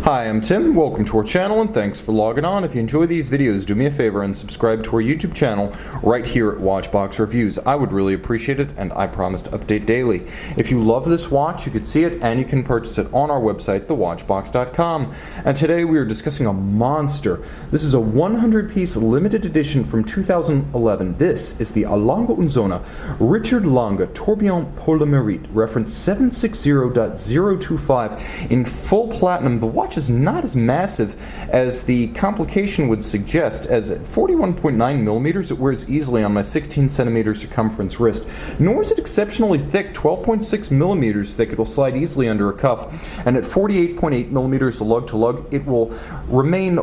Hi, I'm Tim. Welcome to our channel and thanks for logging on. If you enjoy these videos, do me a favor and subscribe to our YouTube channel right here at Watchbox Reviews. I would really appreciate it, and I promise to update daily. If you love this watch, you could see it and you can purchase it on our website, thewatchbox.com. And today we are discussing a monster. This is a 100-piece limited edition from 2011. This is the A Lange Sohne Richard Lange Tourbillon pour le Merite, reference 760.025 in full platinum. The watch is not as massive as the complication would suggest, as at 41.9 millimeters it wears easily on my 16 centimeter circumference wrist, nor is it exceptionally thick, 12.6 millimeters thick. It will slide easily under a cuff, and at 48.8 millimeters lug-to-lug it will remain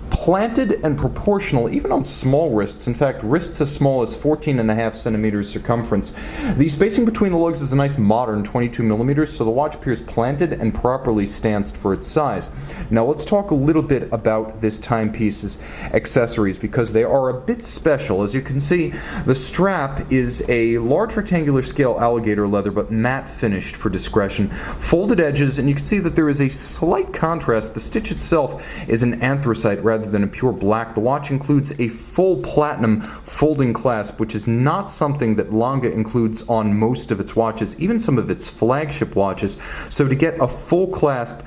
planted and proportional even on small wrists. In fact, wrists as small as 14.5 centimeters circumference. The spacing between the lugs is a nice modern 22 millimeters, so the watch appears planted and properly stanced for its size. Now let's talk a little bit about this timepiece's accessories, because they are a bit special. As you can see, the strap is a large rectangular scale alligator leather, but matte finished for discretion. Folded edges, and you can see that there is a slight contrast. The stitch itself is an anthracite rather than a pure black. The watch includes a full platinum folding clasp, which is not something that Lange includes on most of its watches, even some of its flagship watches. So to get a full clasp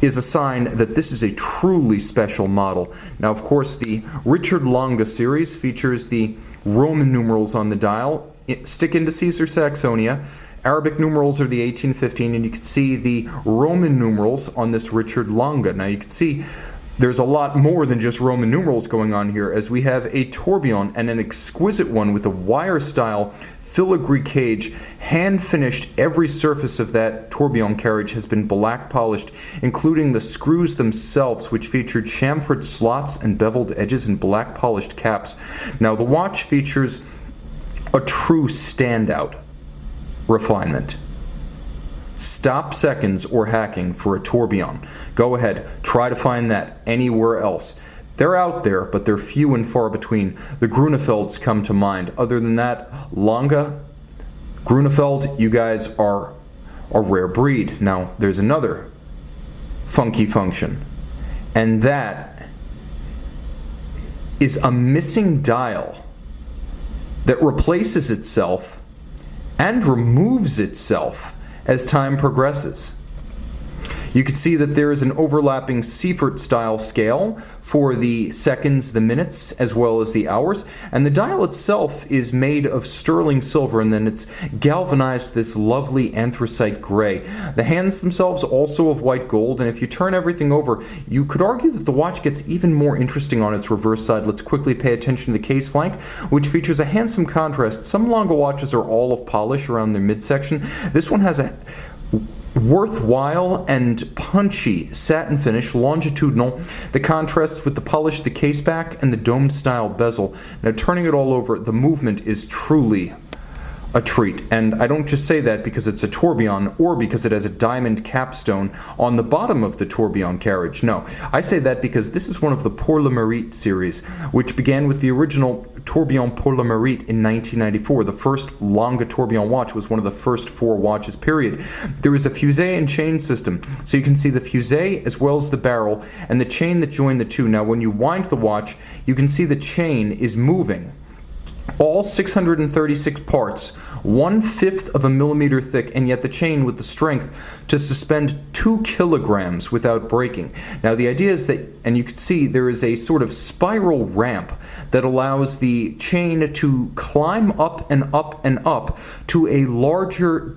is a sign that this is a truly special model. Now, of course, the Richard Lange series features the Roman numerals on the dial, stick indices are Saxonia, Arabic numerals are the 1815, and you can see the Roman numerals on this Richard Lange. Now you can see there's a lot more than just Roman numerals going on here, as we have a tourbillon, and an exquisite one with a wire-style filigree cage, hand-finished. Every surface of that tourbillon carriage has been black polished, including the screws themselves, which featured chamfered slots and beveled edges and black polished caps. Now the watch features a true standout refinement. Stop seconds or hacking for a tourbillon. Go ahead, try to find that anywhere else. They're out there, but they're few and far between. The Grunefelds come to mind. Other than that, Lange, Grunefeld, you guys are a rare breed. Now, there's another funky function, and that is a missing dial that replaces itself and removes itself as time progresses. You can see that there is an overlapping Seyffert style scale for the seconds, the minutes, as well as the hours, and the dial itself is made of sterling silver, and then it's galvanized this lovely anthracite gray. The hands themselves also of white gold, and if you turn everything over, you could argue that the watch gets even more interesting on its reverse side. Let's quickly pay attention to the case flank, which features a handsome contrast. Some Lange watches are all of polish around their midsection. This one has a worthwhile and punchy satin finish, longitudinal, that contrasts with the polish of the case back and the domed style bezel. Now, turning it all over, the movement is truly a treat, and I don't just say that because it's a tourbillon or because it has a diamond capstone on the bottom of the tourbillon carriage. No, I say that because this is one of the Pour le Merite series, which began with the original Tourbillon pour le Merite in 1994. The first Lange tourbillon watch was one of the first 4 watches, period. There is a fusee and chain system, so you can see the fusee as well as the barrel and the chain that join the two. Now, when you wind the watch, you can see the chain is moving. All 636 parts, 1/5 of a millimeter thick, and yet the chain with the strength to suspend 2 kilograms without breaking. Now the idea is that, and you can see there is a sort of spiral ramp that allows the chain to climb up and up and up to a larger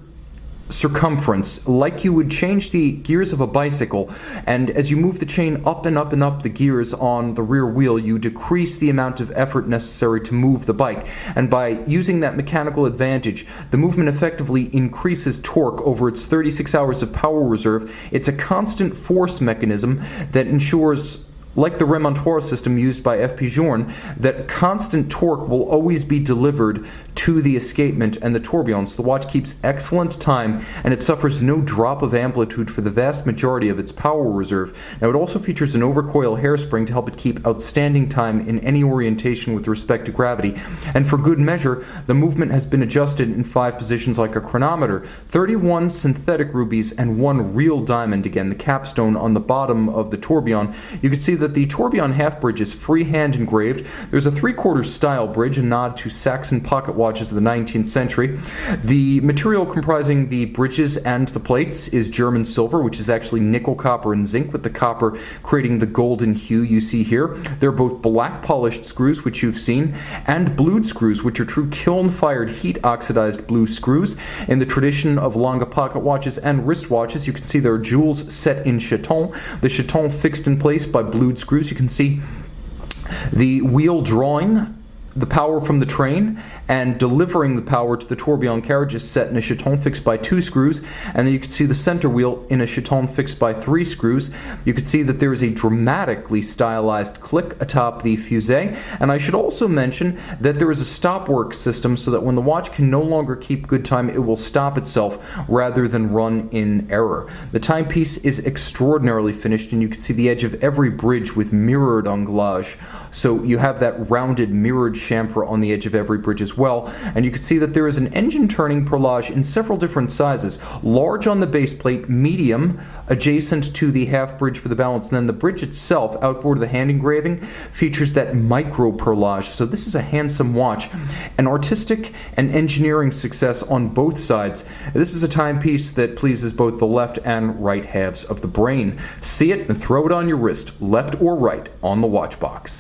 circumference, like you would change the gears of a bicycle, and as you move the chain up and up and up the gears on the rear wheel, you decrease the amount of effort necessary to move the bike, and by using that mechanical advantage, the movement effectively increases torque over its 36 hours of power reserve. It's a constant force mechanism that ensures like the remontoire system used by F. Pigeon, that constant torque will always be delivered to the escapement and the tourbillon, so the watch keeps excellent time and it suffers no drop of amplitude for the vast majority of its power reserve. Now, it also features an overcoil hairspring to help it keep outstanding time in any orientation with respect to gravity, and for good measure, the movement has been adjusted in 5 positions like a chronometer. 31 synthetic rubies and 1 real diamond, again the capstone on the bottom of the tourbillon. You can see that the tourbillon half bridge is freehand engraved. There's a 3/4 style bridge, a nod to Saxon pocket watches of the 19th century. The material comprising the bridges and the plates is German silver, which is actually nickel, copper, and zinc, with the copper creating the golden hue you see here. They're both black polished screws, which you've seen, and blued screws, which are true kiln-fired heat-oxidized blue screws. In the tradition of Lange pocket watches and wristwatches, you can see there are jewels set in chaton, the chaton fixed in place by blued screws. You can see the wheel drawing the power from the train and delivering the power to the tourbillon carriage is set in a chaton fixed by 2 screws, and then you can see the center wheel in a chaton fixed by 3 screws. You can see that there is a dramatically stylized click atop the fusee, and I should also mention that there is a stop work system so that when the watch can no longer keep good time, it will stop itself rather than run in error. The timepiece is extraordinarily finished, and you can see the edge of every bridge with mirrored anglage. So you have that rounded mirrored chamfer on the edge of every bridge as well, and you can see that there is an engine turning perlage in several different sizes. Large on the base plate, medium adjacent to the half bridge for the balance, and then the bridge itself, outboard of the hand engraving, features that micro perlage. So this is a handsome watch, an artistic and engineering success on both sides. This is a timepiece that pleases both the left and right halves of the brain. See it and throw it on your wrist, left or right, on the watch box.